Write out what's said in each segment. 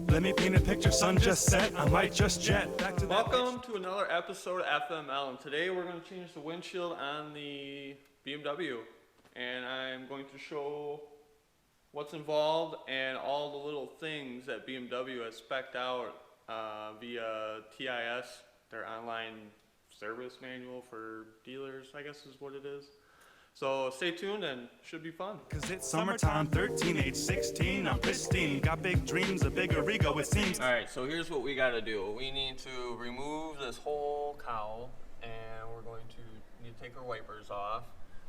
Let me paint a picture, sun just set, I might just jet back to Welcome to another episode of FML, and today we're going to change the windshield on the BMW, and I'm going to show what's involved and all the little things that BMW has spec'd out via TIS, their online service manual for dealers, I guess is what it is. So stay tuned and should be fun. Cause it's summertime, 13, age 16, I'm pristine. Got big dreams, a bigger ego it seems. Alright, so here's what we gotta do. We need to remove this whole cowl, and we're going to need to take our wipers off.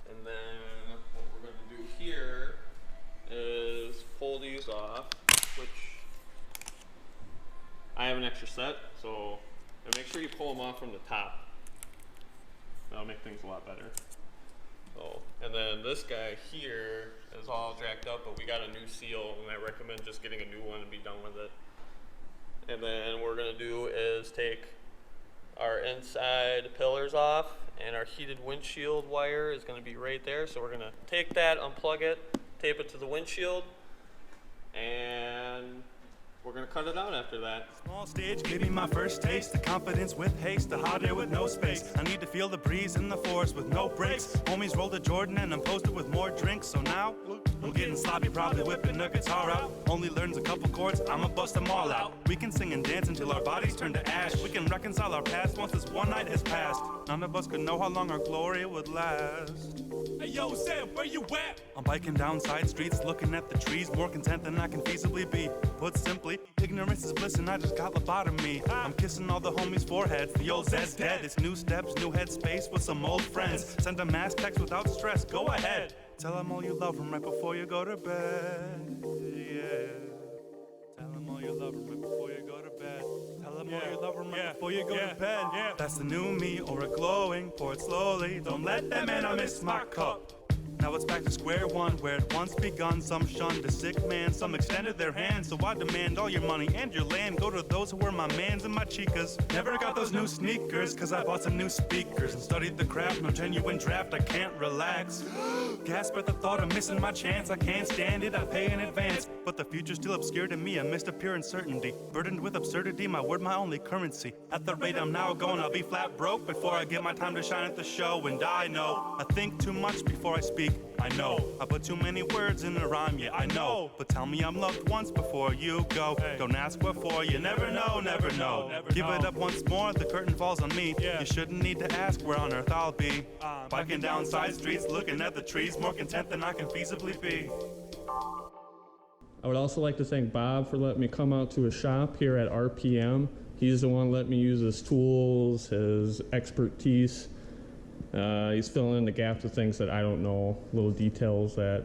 And then what we're gonna do here is pull these off, which I have an extra set, so make sure you pull them off from the top. That'll make things a lot better. So, and then this guy here is all jacked up, but we got a new seal, and I recommend just getting a new one and be done with it. And then what we're gonna do is take our inside pillars off, and our heated windshield wire is gonna be right there. So we're gonna take that, unplug it, tape it to the windshield, and we're gonna cut it out after that. Small stage, give me my first taste. The confidence with haste, the hot air with no space. I need to feel the breeze in the forest with no brakes. Homies rolled a Jordan and I'm posted with more drinks. So now, I'm getting sloppy, probably whipping a guitar out. Only learns a couple chords, I'ma bust them all out. We can sing and dance until our bodies turn to ash. We can reconcile our past once this one night has passed. None of us could know how long our glory would last. Hey yo, Sam, where you at? I'm biking down side streets, looking at the trees. More content than I can feasibly be. Put simply, ignorance is bliss and I just got lobotomy. I'm kissing all the homies' foreheads, the old Zed's dead. It's new steps, new headspace with some old friends. Send a mass text without stress, go ahead. Tell them all you love them right before you go to bed, yeah. Tell them all you love them right before you go to bed. Tell them all you love them right before you go to bed. That's the new me, or a glowing, pour it slowly. Don't let them in, I miss my cup. Now it's back to square one, where it once begun. Some shunned a sick man, some extended their hands. So I demand all your money and your land go to those who were my mans and my chicas. Never got those new sneakers, cause I bought some new speakers and studied the craft. No genuine draft, I can't relax. Gasp at the thought of missing my chance. I can't stand it, I pay in advance. But the future's still obscure to me, a mist of pure uncertainty. Burdened with absurdity, my word my only currency. At the rate I'm now going, I'll be flat broke before I get my time to shine at the show. And I know, I think too much before I speak. I know, I put too many words in a rhyme, yeah, I know. But tell me I'm loved once before you go. Don't ask what for, you never know, never know. Give it up once more, the curtain falls on me. You shouldn't need to ask where on earth I'll be. Biking down side streets, looking at the trees, more content than I can feasibly be. I would also like to thank Bob for letting me come out to his shop here at RPM. He's the one letting me use his tools, his expertise. He's filling in the gaps of things that I don't know, little details that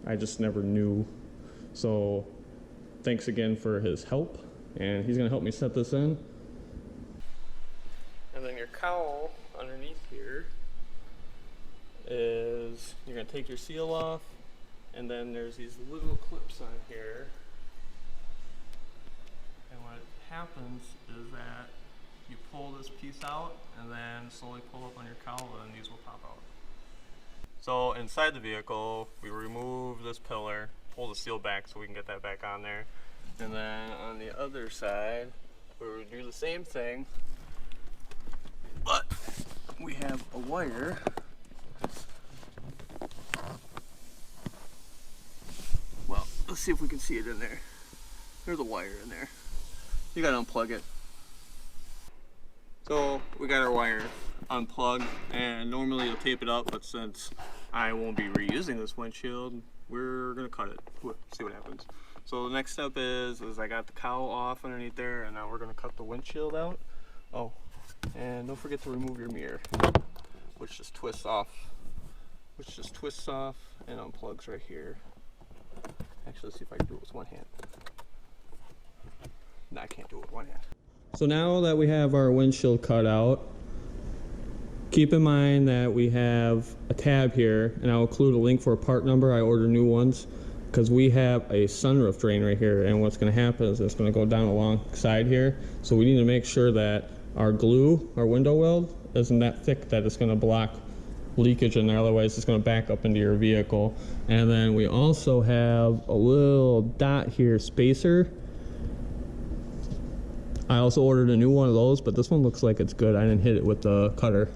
I just never knew. So thanks again for his help, and he's going to help me set this in. And then your cowl underneath here is, you're going to take your seal off, and then there's these little clips on here. And what happens is that you pull this piece out and then slowly pull up on your cowl, and these will pop out. So inside the vehicle, we remove this pillar, pull the seal back so we can get that back on there. And then on the other side, we would do the same thing, but we have a wire. Well, let's see if we can see it in there. There's a wire in there. You gotta unplug it. So we got our wire unplugged, and normally you'll tape it up, but since I won't be reusing this windshield, we're gonna cut it, see what happens. So the next step is I got the cowl off underneath there, and now we're gonna cut the windshield out. Oh, and don't forget to remove your mirror, which just twists off and unplugs right here. Actually, let's see if I can do it with one hand. No, I can't do it with one hand. So now that we have our windshield cut out, keep in mind that we have a tab here, and I'll include a link for a part number. I order new ones because we have a sunroof drain right here, and what's going to happen is it's going to go down alongside here. So we need to make sure that our glue, our window weld, isn't that thick that it's going to block leakage in there, otherwise it's going to back up into your vehicle. And then we also have a little dot here, spacer. I also ordered a new one of those, but this one looks like it's good. I didn't hit it with the cutter.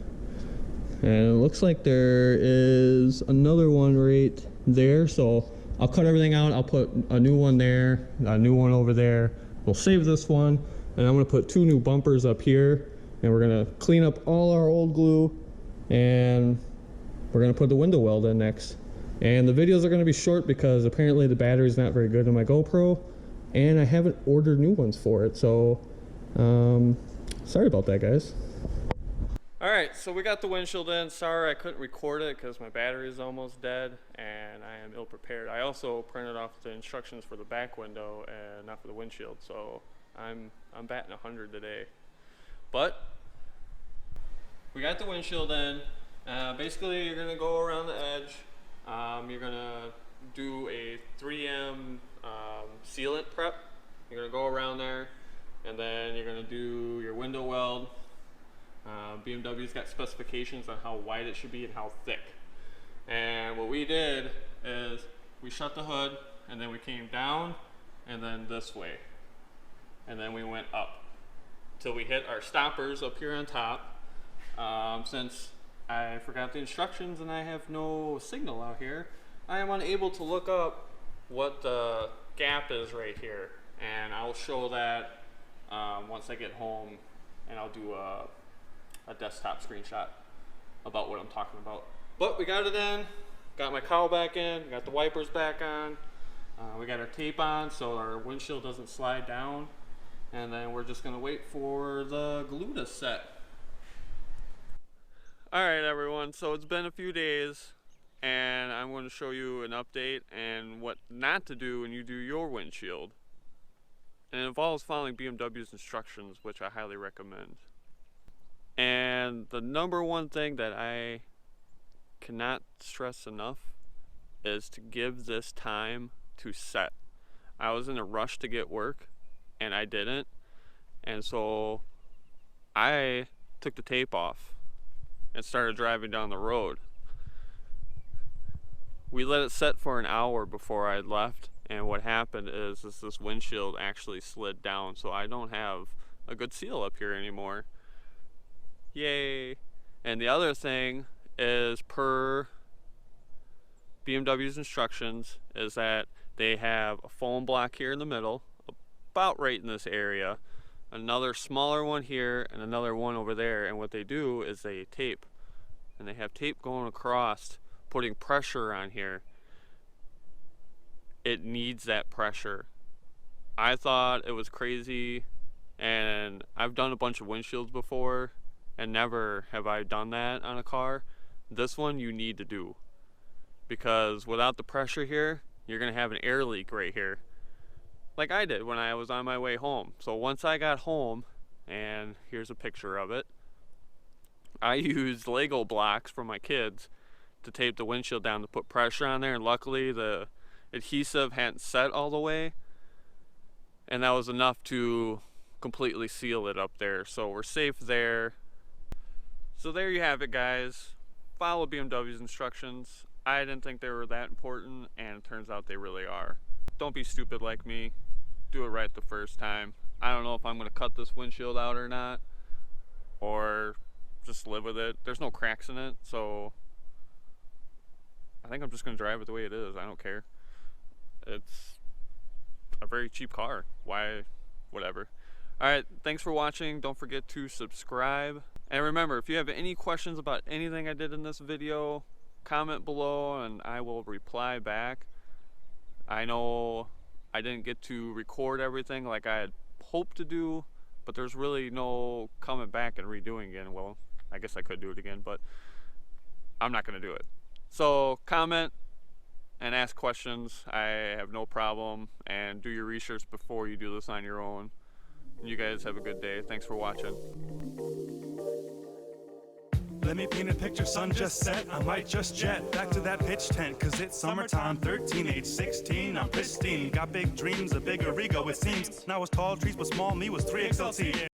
And it looks like there is another one right there, so I'll cut everything out. I'll put a new one there, a new one over there. We'll save this one, and I'm going to put 2 new bumpers up here, and we're going to clean up all our old glue, and we're going to put the window weld in next. And the videos are going to be short because apparently the battery's not very good in my GoPro, and I haven't ordered new ones for it, so sorry about that, guys. Alright, so we got the windshield in. Sorry I couldn't record it because my battery is almost dead and I am ill prepared. I also printed off the instructions for the back window and not for the windshield, so I'm batting 100 today. But we got the windshield in. Basically you're going to go around the edge. You're going to do a 3M sealant prep. You're going to go around there, and then you're going to do your window weld. BMW's got specifications on how wide it should be and how thick. And what we did is we shut the hood, and then we came down and then this way, and then we went up till we hit our stoppers up here on top. Since I forgot the instructions and I have no signal out here, I am unable to look up what the gap is right here, and I'll show that once I get home, and I'll do a desktop screenshot about what I'm talking about. But we got it in, got my cowl back in, got the wipers back on, we got our tape on so our windshield doesn't slide down, and then we're just gonna wait for the glue to set. Alright everyone, so it's been a few days and I'm going to show you an update and what not to do when you do your windshield. And it involves following BMW's instructions, which I highly recommend. And the number one thing that I cannot stress enough is to give this time to set. I was in a rush to get work and I didn't, and so I took the tape off and started driving down the road. We let it set for an hour before I left, and what happened is this windshield actually slid down, so I don't have a good seal up here anymore. Yay! And the other thing is, per BMW's instructions, is that they have a foam block here in the middle, about right in this area, another smaller one here, and another one over there. And what they do is they tape, and they have tape going across, putting pressure on here. It needs that pressure. I thought it was crazy, and I've done a bunch of windshields before, and never have I done that on a car. This one you need to do, because without the pressure here, you're gonna have an air leak right here, like I did when I was on my way home. So once I got home, and here's a picture of it, I used Lego blocks from my kids to tape the windshield down to put pressure on there, and luckily the adhesive hadn't set all the way, and that was enough to completely seal it up there, so we're safe there. So there you have it, guys. Follow BMW's instructions. I didn't think they were that important, and it turns out they really are. Don't be stupid like me. Do it right the first time. I don't know if I'm going to cut this windshield out or not, or just live with it. There's no cracks in it, so I think I'm just going to drive it the way it is. I don't care. It's a very cheap car. Why? Whatever. Alright, thanks for watching. Don't forget to subscribe. And remember, if you have any questions about anything I did in this video, comment below and I will reply back. I know I didn't get to record everything like I had hoped to do, but there's really no coming back and redoing again. Well, I guess I could do it again, but I'm not going to do it. So comment and ask questions. I have no problem, and do your research before you do this on your own. You guys have a good day. Thanks for watching. Let me paint a picture, sun just set. I might just jet back to that pitch tent, cause it's summertime, 13, age 16, I'm pristine. Got big dreams, a bigger ego it seems. Now it's tall trees, but small me was 3XLT.